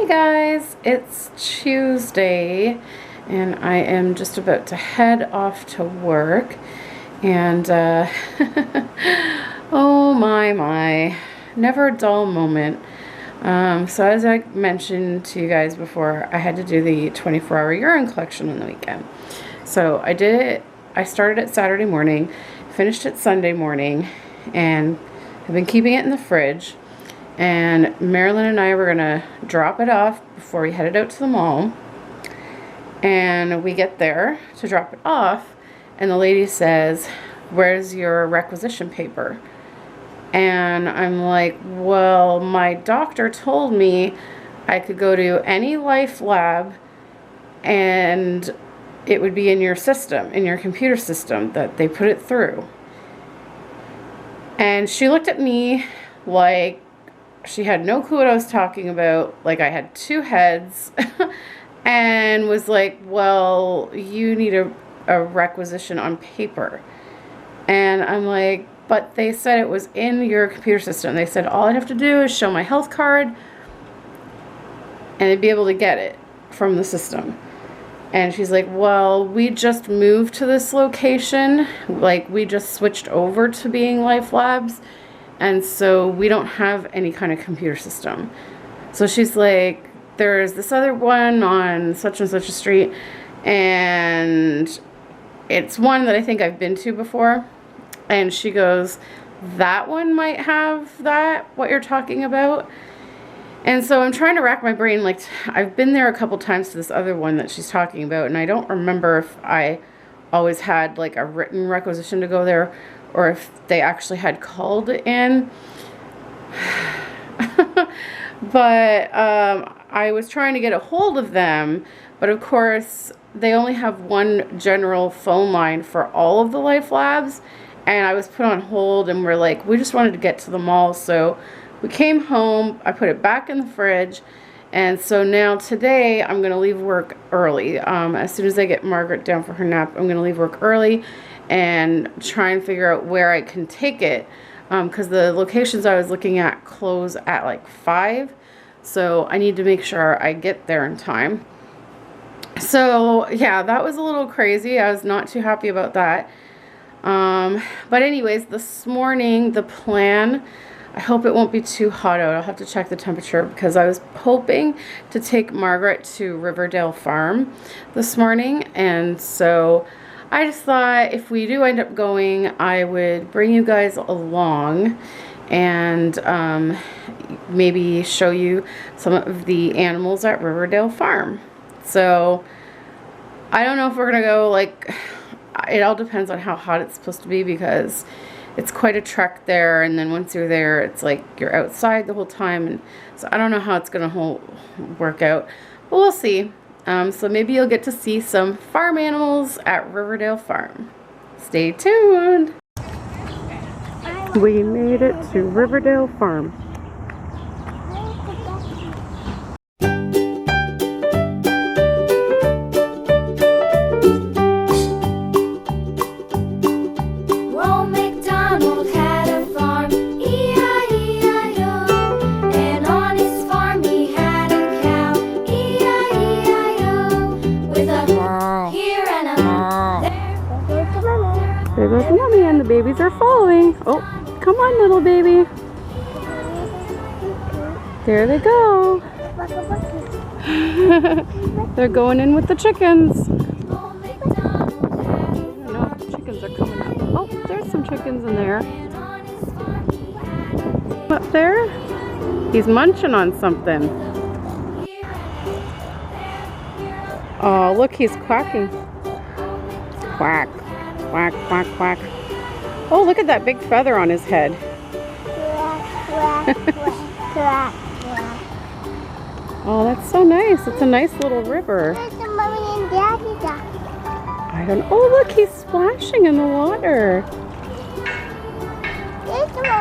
Hey guys, it's Tuesday and I am just about to head off to work and oh my, never a dull moment. So as I mentioned to you guys before, I had to do the 24-hour urine collection on the weekend. So I did it. I started it Saturday morning, finished it Sunday morning, and I've been keeping it in the fridge. And Marilyn and I were gonna drop it off before we headed out to the mall. And we get there to drop it off, and the lady says, "Where's your requisition paper?" And I'm like, well, my doctor told me I could go to any life lab and it would be in your system, in your computer system, that they put it through. And she looked at me like she had no clue what I was talking about, like I had two heads, and was like, well, you need a requisition on paper. And I'm like, but they said it was in your computer system. They said all I'd have to do is show my health card and they'd be able to get it from the system. And she's like, well, we just moved to this location. Like, we just switched over to being Life Labs. And so we don't have any kind of computer system. So she's like, there's this other one on such and such a street, and it's one that I think I've been to before. And she goes, that one might have that, what you're talking about. And so I'm trying to rack my brain, like, I've been there a couple times to this other one that she's talking about, and I don't remember if I always had like a written requisition to go there, or if they actually had called in. But I was trying to get a hold of them, but of course they only have one general phone line for all of the Life Labs, and I was put on hold, and we're like, we just wanted to get to the mall. So we came home, I put it back in the fridge, and so now today I'm going to leave work early. As soon as I get Margaret down for her nap, I'm going to leave work early and try and figure out where I can take it, because the locations I was looking at close at like 5, so I need to make sure I get there in time. So yeah, that was a little crazy. I was not too happy about that. But anyways, this morning the plan, I hope it won't be too hot out. I'll have to check the temperature, because I was hoping to take Margaret to Riverdale Farm this morning, and so I just thought if we do end up going, I would bring you guys along and maybe show you some of the animals at Riverdale Farm. So I don't know if we're gonna go, like, it all depends on how hot it's supposed to be, because it's quite a trek there, and then once you're there, it's like you're outside the whole time, and so I don't know how it's gonna work out, but we'll see. So maybe you'll get to see some farm animals at Riverdale Farm. Stay tuned. We made it to Riverdale Farm. There goes Mommy, and the babies are following. Oh, come on, little baby. There they go. They're going in with the chickens. I don't know if the chickens are coming up. Oh, there's some chickens in there. Up there, he's munching on something. Oh, look, he's quacking. Quack. Quack, quack, quack. Oh, look at that big feather on his head. Oh, that's so nice. It's a nice little river. I don't know. Oh, look, he's splashing in the water.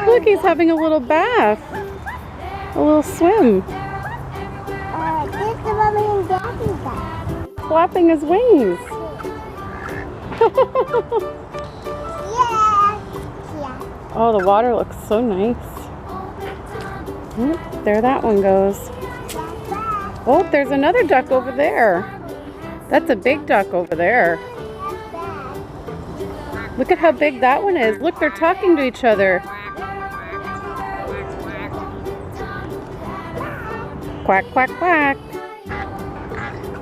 Look, he's having a little bath. A little swim. Flapping his wings. Oh, the water looks so nice. There that one goes. Oh, there's another duck over there. That's a big duck over there. Look at how big that one is. Look, they're talking to each other. Quack, quack, quack.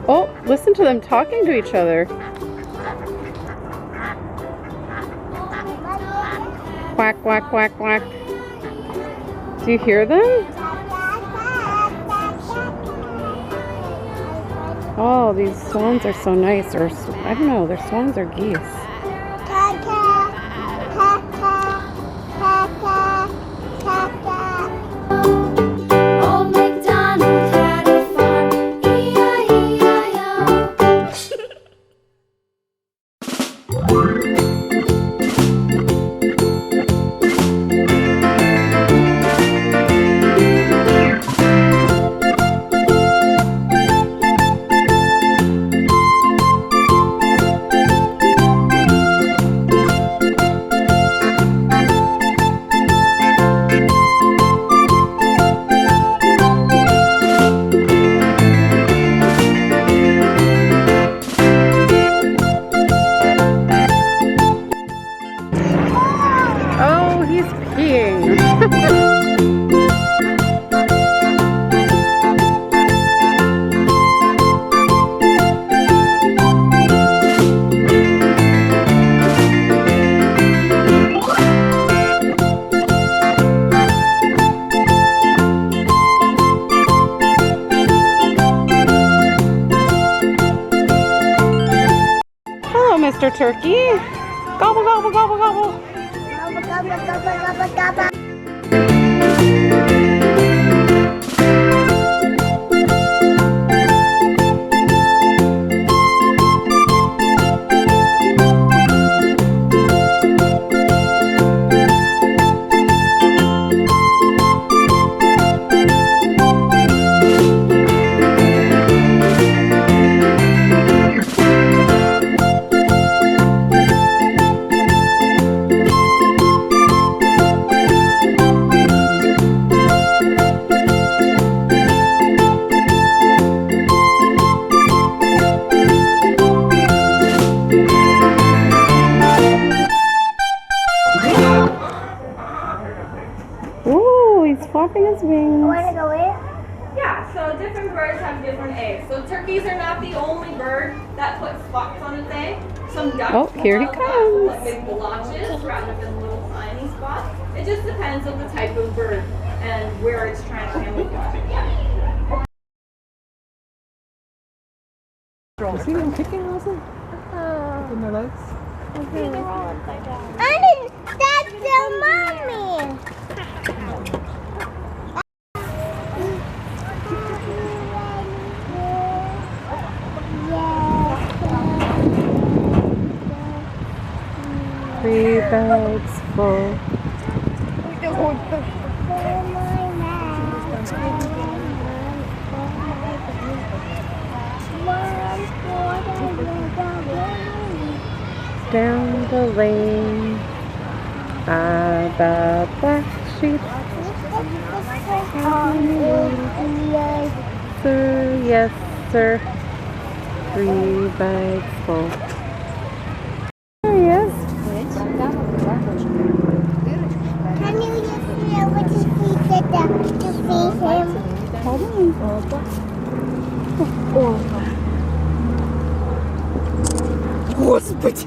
Oh, listen to them talking to each other. Quack, quack, quack, quack. Do you hear them? Oh, these swans are so nice. Or I don't know, they're swans or geese. Mr. Turkey. Gobble, gobble, gobble, gobble. Gobble, gobble, gobble, gobble, gobble. Flapping his wings. Want to go in? Yeah, so different birds have different eggs. So turkeys are not the only bird that puts spots on its egg. Some ducks Oh, here he comes. Like big blotches rather than little tiny spots. It just depends on the type of bird and where it's trying to camouflage. Yeah. Is he kicking also? Kicking their legs? That's the mommy. 3 bags full. Down the lane are the black sheep. Sir, yes, sir. 3 bags full. There he is. Can you just be able to feed to feed him? Hold on. Господи!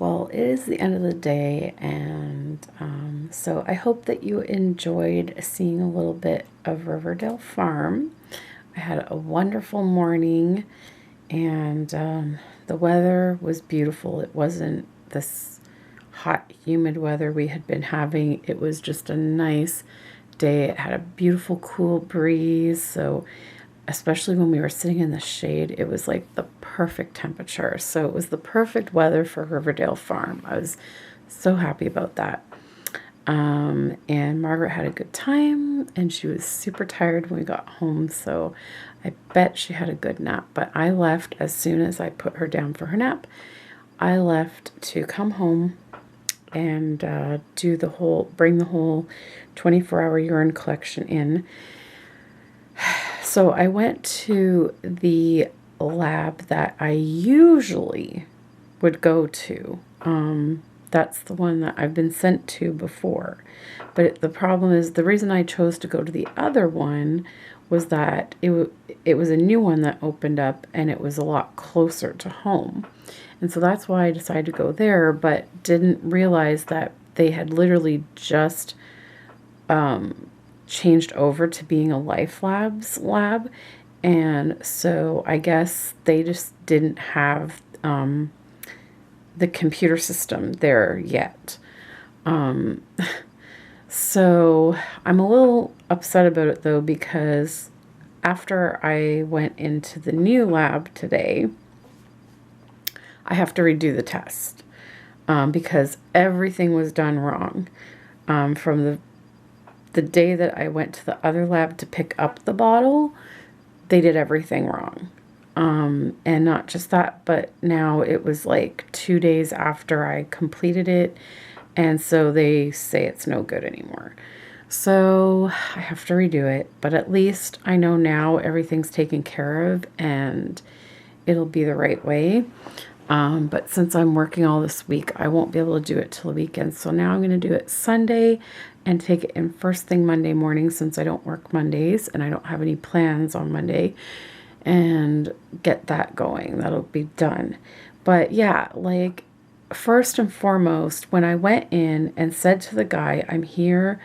well, it is the end of the day, and so I hope that you enjoyed seeing a little bit of Riverdale Farm. I had a wonderful morning, and the weather was beautiful. It wasn't this hot, humid weather we had been having. It was just a nice day. It had a beautiful, cool breeze, so especially when we were sitting in the shade, it was like the perfect temperature. So it was the perfect weather for Riverdale Farm. I was so happy about that. And Margaret had a good time, and she was super tired when we got home, so I bet she had a good nap. But I left as soon as I put her down for her nap. I left to come home and bring the whole 24-hour urine collection in. So I went to the lab that I usually would go to. That's the one that I've been sent to before. But the problem is, the reason I chose to go to the other one was that it was a new one that opened up, and it was a lot closer to home. And so that's why I decided to go there, but didn't realize that they had literally just changed over to being a Life Labs lab. And so I guess they just didn't have the computer system there yet. So I'm a little upset about it though, because after I went into the new lab today, I have to redo the test because everything was done wrong. From the day that I went to the other lab to pick up the bottle, they did everything wrong. And not just that, but now it was like 2 days after I completed it, and so they say it's no good anymore. So I have to redo it, but at least I know now everything's taken care of and it'll be the right way. But since I'm working all this week, I won't be able to do it till the weekend. So now I'm going to do it Sunday and take it in first thing Monday morning, since I don't work Mondays and I don't have any plans on Monday, and get that going. That'll be done. But yeah, like, first and foremost, when I went in and said to the guy, I'm here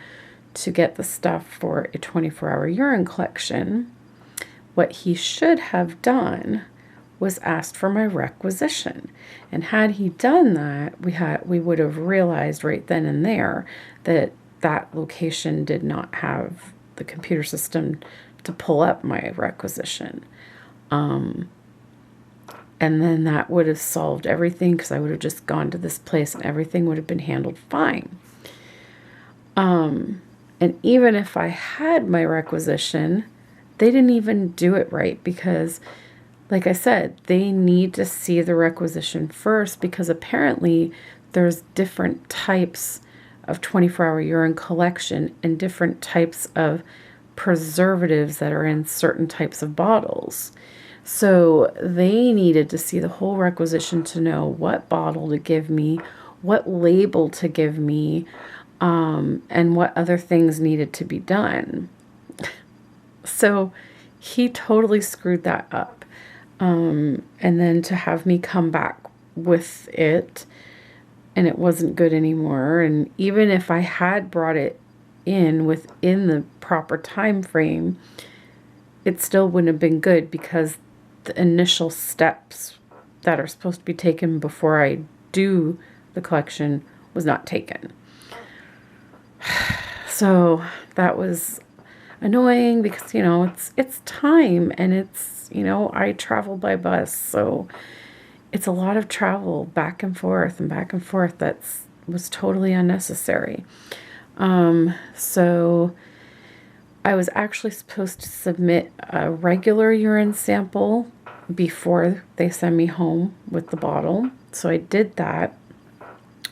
to get the stuff for a 24-hour urine collection, what he should have done was asked for my requisition. And had he done that, we would have realized right then and there that that location did not have the computer system to pull up my requisition. And then that would have solved everything, because I would have just gone to this place and everything would have been handled fine. And even if I had my requisition, they didn't even do it right, because, like I said, they need to see the requisition first, because apparently there's different types of 24-hour urine collection and different types of preservatives that are in certain types of bottles. So they needed to see the whole requisition to know what bottle to give me, what label to give me, and what other things needed to be done. So he totally screwed that up. And then to have me come back with it, and it wasn't good anymore. And even if I had brought it in within the proper time frame, it still wouldn't have been good, because the initial steps that are supposed to be taken before I do the collection was not taken. So that was annoying, because, you know, it's time, and it's, you know, I travel by bus, so it's a lot of travel back and forth and back and forth. Was totally unnecessary. So I was actually supposed to submit a regular urine sample before they send me home with the bottle. So I did that.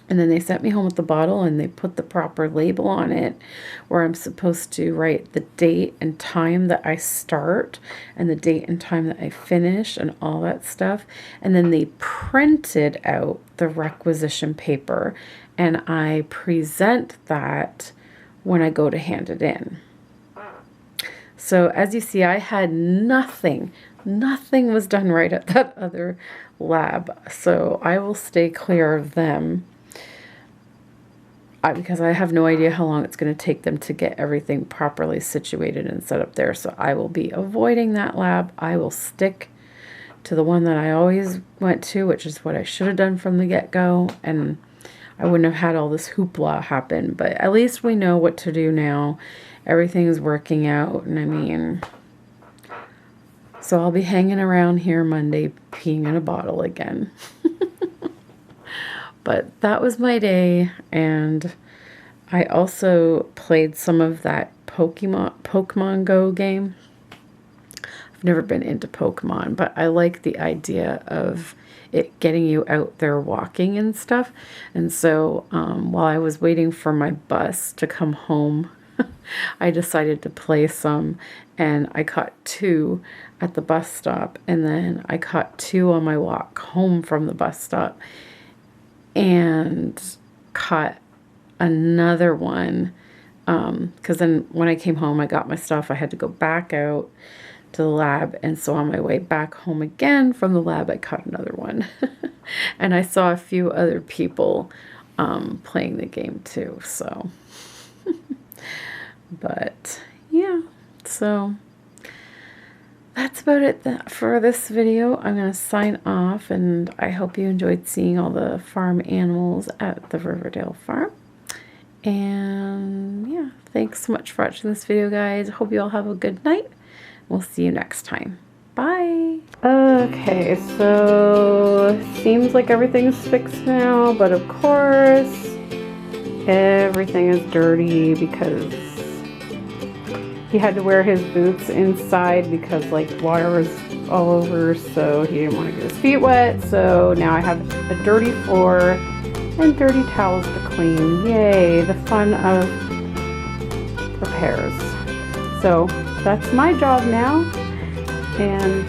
And then they sent me home with the bottle, and they put the proper label on it, where I'm supposed to write the date and time that I start and the date and time that I finish and all that stuff. And then they printed out the requisition paper, and I present that when I go to hand it in. So as you see, I had nothing was done right at that other lab. So I will stay clear of them. Because I have no idea how long it's going to take them to get everything properly situated and set up there. So I will be avoiding that lab. I will stick to the one that I always went to, which is what I should have done from the get-go. And I wouldn't have had all this hoopla happen. But at least we know what to do now. Everything is working out. And I mean, so I'll be hanging around here Monday peeing in a bottle again. But that was my day, and I also played some of that Pokémon Go game. I've never been into Pokemon, but I like the idea of it getting you out there walking and stuff. And so while I was waiting for my bus to come home, I decided to play some, and I caught 2 at the bus stop, and then I caught 2 on my walk home from the bus stop. And caught another one because then when I came home, I got my stuff. I had to go back out to the lab, and so on my way back home again from the lab, I caught another one. And I saw a few other people playing the game too. So, but yeah, so that's about it for this video. I'm going to sign off, and I hope you enjoyed seeing all the farm animals at the Riverdale Farm. And yeah, thanks so much for watching this video, guys. Hope you all have a good night. We'll see you next time. Bye. Okay, so seems like everything's fixed now, but of course everything is dirty because he had to wear his boots inside because like water was all over, so he didn't want to get his feet wet. So now I have a dirty floor and dirty towels to clean. Yay, the fun of repairs. So that's my job now, and